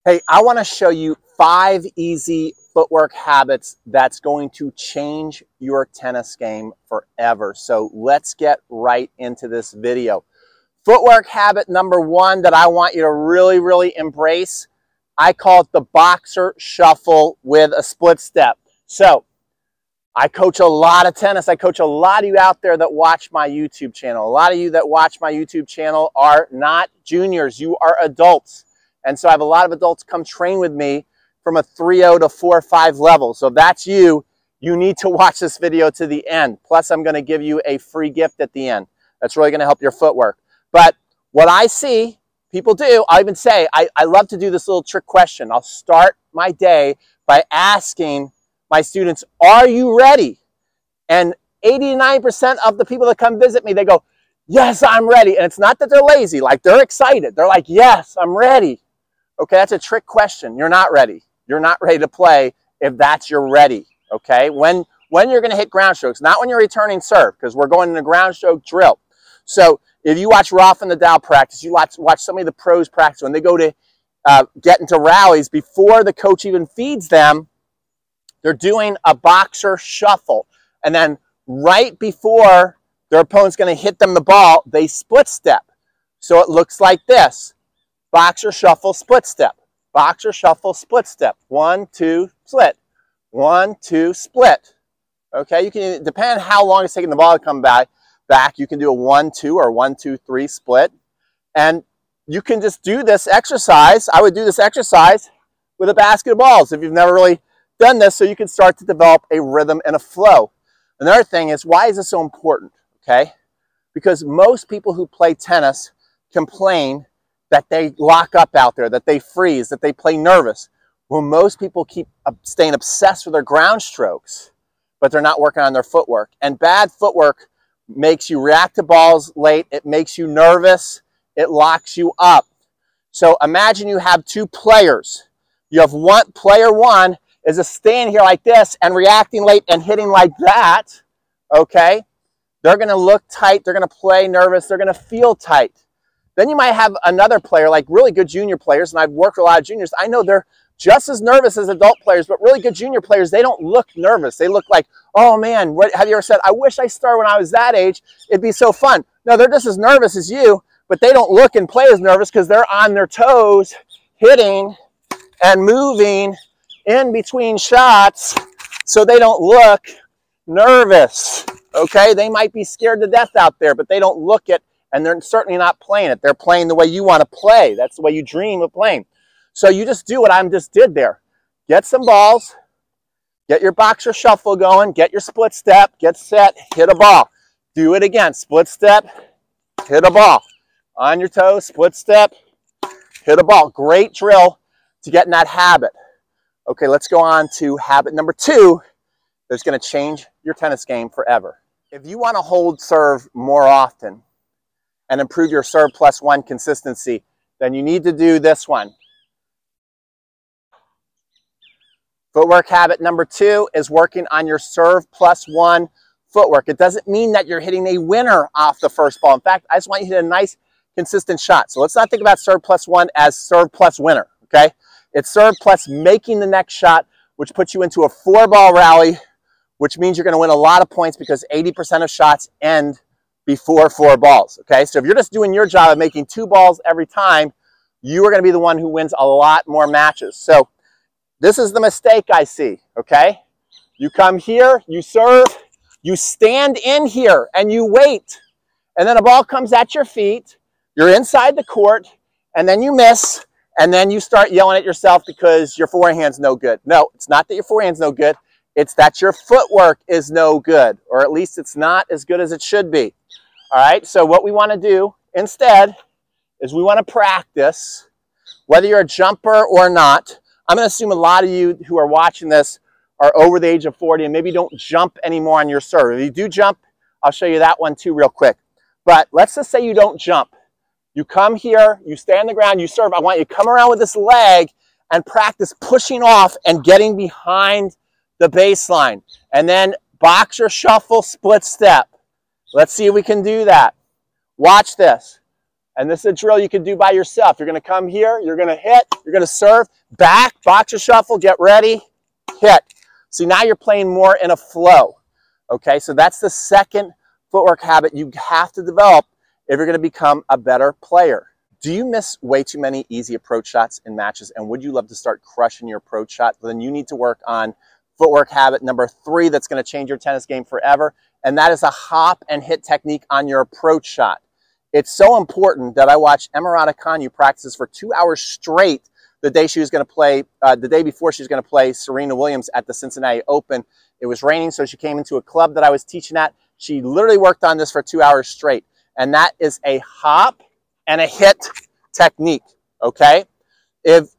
Hey, I want to show you 5 easy footwork habits that's going to change your tennis game forever. So let's get right into this video. Footwork habit number 1 that I want you to really embrace, I call it the boxer shuffle with a split step. So I coach a lot of tennis. I coach a lot of you out there that watch my YouTube channel. A lot of you that watch my YouTube channel are not juniors. You are adults. And so I have a lot of adults come train with me from a 3.0 to 4.5 level. So if that's you, you need to watch this video to the end. Plus, I'm going to give you a free gift at the end. That's really going to help your footwork. But what I see people do, I'll even say, I love to do this little trick question. I'll start my day by asking my students, are you ready? And 89% of the people that come visit me, they go, yes, I'm ready. And it's not that they're lazy, like they're excited. They're like, yes, I'm ready. Okay, that's a trick question. You're not ready. You're not ready to play if that's your ready, okay? When you're going to hit ground strokes, not when you're returning serve, because we're going in a ground stroke drill. So if you watch Rafa Nadal practice, you watch so many of the pros practice, when they go to get into rallies, before the coach even feeds them, they're doing a boxer shuffle. And then right before their opponent's going to hit them the ball, they split step. So it looks like this. Boxer shuffle, split step. Boxer shuffle, split step. 1, 2, split. 1, 2, split. Okay, you can, depending on how long it's taking the ball to come back, you can do a 1, 2 or 1, 2, 3 split. And you can just do this exercise. I would do this exercise with a basket of balls if you've never really done this, so you can start to develop a rhythm and a flow. Another thing is, why is this so important? Okay, because most people who play tennis complain that they lock up out there, that they freeze, that they play nervous. Well, most people keep staying obsessed with their ground strokes, but they're not working on their footwork. And bad footwork makes you react to balls late. It makes you nervous. It locks you up. So imagine you have 2 players. You have player 1 is just staying here like this and reacting late and hitting like that, okay? They're going to look tight. They're going to play nervous. They're going to feel tight. Then you might have another player, like really good junior players, and I've worked with a lot of juniors. I know they're just as nervous as adult players, but really good junior players, they don't look nervous. They look like, oh man, what have you ever said, I wish I started when I was that age. It'd be so fun. No, they're just as nervous as you, but they don't look and play as nervous because they're on their toes, hitting and moving in between shots, so they don't look nervous, okay? They might be scared to death out there, but they don't look it, and they're certainly not playing it. They're playing the way you want to play. That's the way you dream of playing. So you just do what I just did there. Get some balls, get your boxer shuffle going, get your split step, get set, hit a ball. Do it again. Split step, hit a ball. On your toes, split step, hit a ball. Great drill to get in that habit. Okay, let's go on to habit number 2 that's going to change your tennis game forever. If you want to hold serve more often and improve your serve +1 consistency, then you need to do this one. Footwork habit number 2 is working on your serve +1 footwork. It doesn't mean that you're hitting a winner off the first ball. In fact, I just want you to hit a nice, consistent shot. So let's not think about serve +1 as serve plus winner, okay? It's serve plus making the next shot, which puts you into a 4-ball rally, which means you're going to win a lot of points because 80% of shots end before 4 balls, okay? So if you're just doing your job of making 2 balls every time, you are going to be the one who wins a lot more matches. So this is the mistake I see, okay? You come here, you serve, you stand in here, and you wait. And then a ball comes at your feet, you're inside the court, and then you miss, and then you start yelling at yourself because your forehand's no good. No, it's not that your forehand's no good. It's that your footwork is no good, or at least it's not as good as it should be. All right, so what we want to do instead is we want to practice, whether you're a jumper or not. I'm going to assume a lot of you who are watching this are over the age of 40 and maybe don't jump anymore on your serve. If you do jump, I'll show you that one too real quick. But let's just say you don't jump. You come here, you stay on the ground, you serve. I want you to come around with this leg and practice pushing off and getting behind the baseline. And then boxer shuffle, split step. Let's see if we can do that. Watch this. And this is a drill you can do by yourself. You're going to come here, you're going to hit, you're going to serve, back, boxer shuffle, get ready, hit. See, now you're playing more in a flow. Okay, so that's the second footwork habit you have to develop if you're going to become a better player. Do you miss way too many easy approach shots in matches, and would you love to start crushing your approach shot? Well, then you need to work on footwork habit number 3 that's going to change your tennis game forever, and that is a hop and hit technique on your approach shot. It's so important that I watched Emma Raducanu practice for 2 hours straight the day she was going to play, the day before she was going to play Serena Williams at the Cincinnati Open. It was raining, so she came into a club that I was teaching at. She literally worked on this for 2 hours straight, and that is a hop and a hit technique, okay? If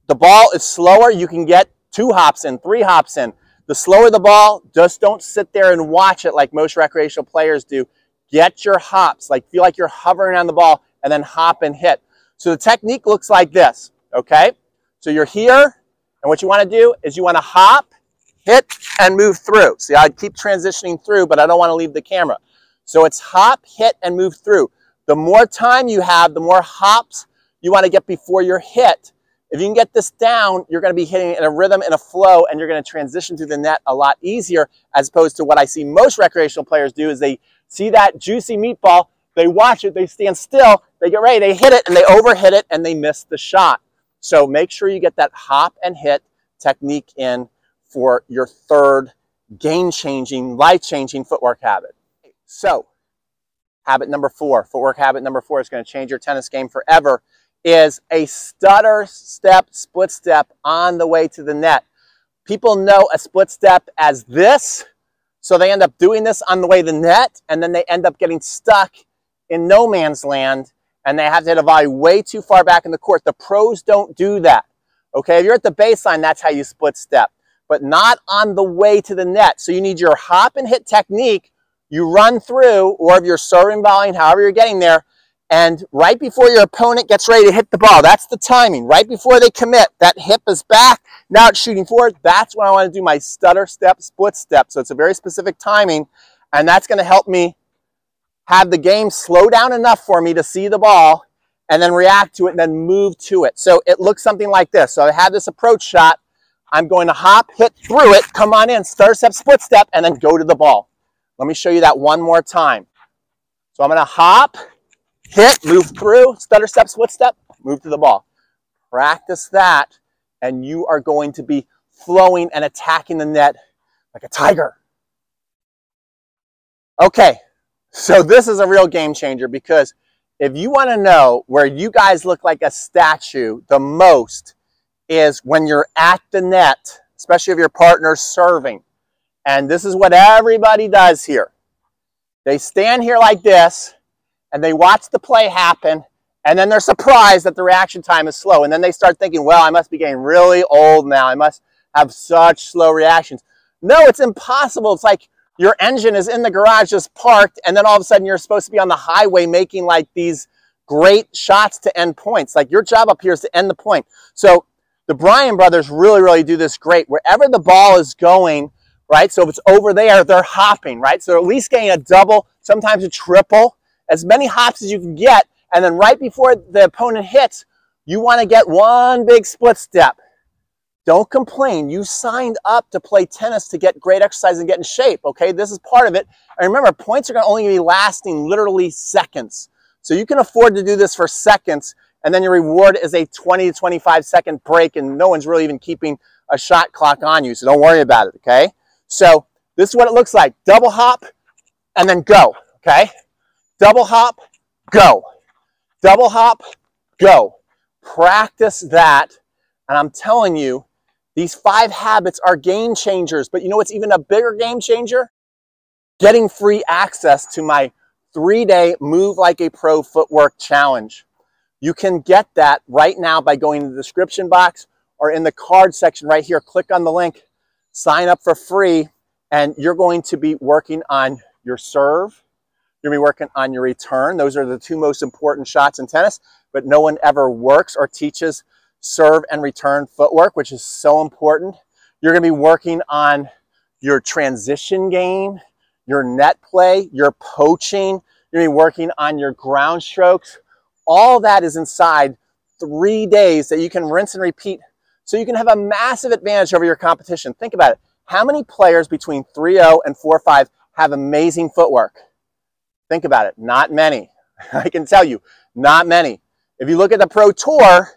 the ball is slower, you can get 2 hops in, 3 hops in. The slower the ball, just don't sit there and watch it like most recreational players do. Get your hops, like feel like you're hovering on the ball and then hop and hit. So the technique looks like this, okay? So you're here, and what you want to do is you want to hop, hit, and move through. See, I keep transitioning through, but I don't want to leave the camera. So it's hop, hit, and move through. The more time you have, the more hops you want to get before your hit. If you can get this down, you're going to be hitting in a rhythm, in a flow, and you're going to transition through the net a lot easier, as opposed to what I see most recreational players do is they see that juicy meatball, they watch it, they stand still, they get ready, they hit it, and they overhit it, and they miss the shot. So make sure you get that hop and hit technique in for your third game-changing, life-changing footwork habit. So habit number 4, footwork habit number 4 is going to change your tennis game forever, is a stutter step, split step on the way to the net. People know a split step as this, so they end up doing this on the way to the net, and then they end up getting stuck in no man's land, and they have to hit a volley way too far back in the court. The pros don't do that. Okay, if you're at the baseline, that's how you split step, but not on the way to the net. So you need your hop and hit technique. You run through, or if you're serving, volleying, however you're getting there, and right before your opponent gets ready to hit the ball, that's the timing. Right before they commit, that hip is back, now it's shooting forward. That's when I want to do my stutter step, split step. So it's a very specific timing, and that's going to help me have the game slow down enough for me to see the ball and then react to it and then move to it. So it looks something like this. So I have this approach shot. I'm going to hop, hit through it, come on in, stutter step, split step, and then go to the ball. Let me show you that one more time. So I'm going to hop, hit, move through, stutter step, split step, move to the ball. Practice that, and you are going to be flowing and attacking the net like a tiger. Okay, so this is a real game changer, because if you want to know where you guys look like a statue the most is when you're at the net, especially if your partner's serving. And this is what everybody does here. They stand here like this, and they watch the play happen, and then they're surprised that the reaction time is slow. And then they start thinking, well, I must be getting really old now. I must have such slow reactions. No, it's impossible. It's like your engine is in the garage just parked, and then all of a sudden you're supposed to be on the highway making like these great shots to end points. Like your job up here is to end the point. So the Bryan brothers really do this great. Wherever the ball is going, right? So if it's over there, they're hopping, right? So at least getting a double, sometimes a triple, as many hops as you can get. And then right before the opponent hits, you want to get one big split step. Don't complain. You signed up to play tennis to get great exercise and get in shape, okay? This is part of it. And remember, points are only going to be lasting literally seconds. So you can afford to do this for seconds, and then your reward is a 20 to 25 second break, and no one's really even keeping a shot clock on you, so don't worry about it, okay? So this is what it looks like. Double hop, and then go, okay? Double hop, go. Double hop, go. Practice that, and I'm telling you, these 5 habits are game changers. But you know what's even a bigger game changer? Getting free access to my 3-day Move Like a Pro Footwork Challenge. You can get that right now by going to the description box or in the card section right here. Click on the link, sign up for free, and you're going to be working on your serve. You're going to be working on your return. Those are the 2 most important shots in tennis, but no one ever works or teaches serve and return footwork, which is so important. You're going to be working on your transition game, your net play, your poaching. You're going to be working on your ground strokes. All that is inside 3 days that you can rinse and repeat, so you can have a massive advantage over your competition. Think about it. How many players between 3.0 and 4.5 have amazing footwork? Think about it. Not many. I can tell you, not many. If you look at the Pro Tour,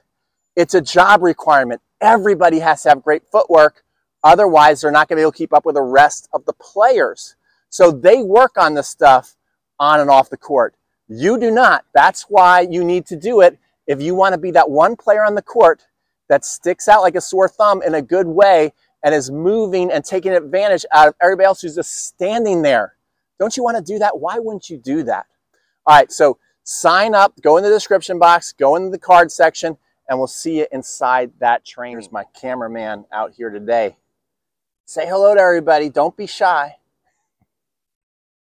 it's a job requirement. Everybody has to have great footwork. Otherwise, they're not going to be able to keep up with the rest of the players. So they work on this stuff on and off the court. You do not. That's why you need to do it if you want to be that one player on the court that sticks out like a sore thumb in a good way and is moving and taking advantage out of everybody else who's just standing there. Don't you want to do that? Why wouldn't you do that? All right, so sign up, go in the description box, go into the card section, and we'll see you inside that training. Here's my cameraman out here today. Say hello to everybody. Don't be shy.